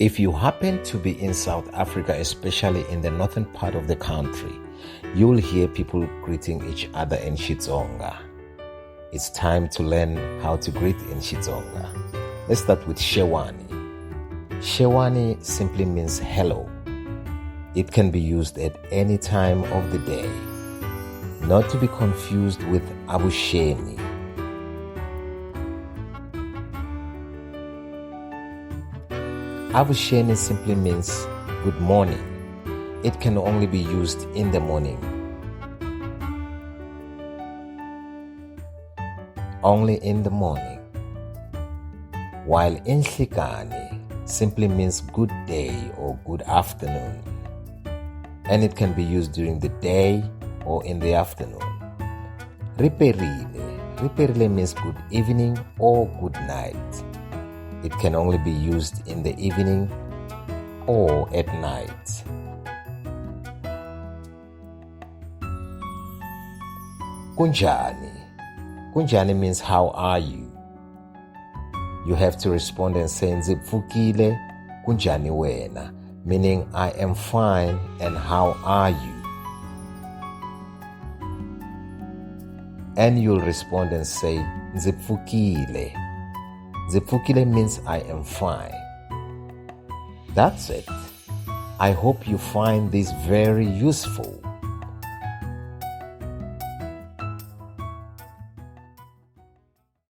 If you happen to be in South Africa, especially in the northern part of the country, you'll hear people greeting each other in Xitsonga. It's time to learn how to greet in Xitsonga. Let's start with Shewani. Shewani simply means hello. It can be used at any time of the day, not to be confused with Abusheni. Abusheni simply means good morning. It can only be used in the morning. Only in the morning. While Inhlikani simply means good day or good afternoon, and it can be used during the day or in the afternoon. Riperile means good evening or good night. It can only be used in the evening or at night. Kunjani. Kunjani means how are you? You have to respond and say Nzipfukile kunjani wena, meaning I am fine and how are you? And you'll respond and say Nzipfukile. Nzipfukile means I am fine. That's it. I hope you find this very useful.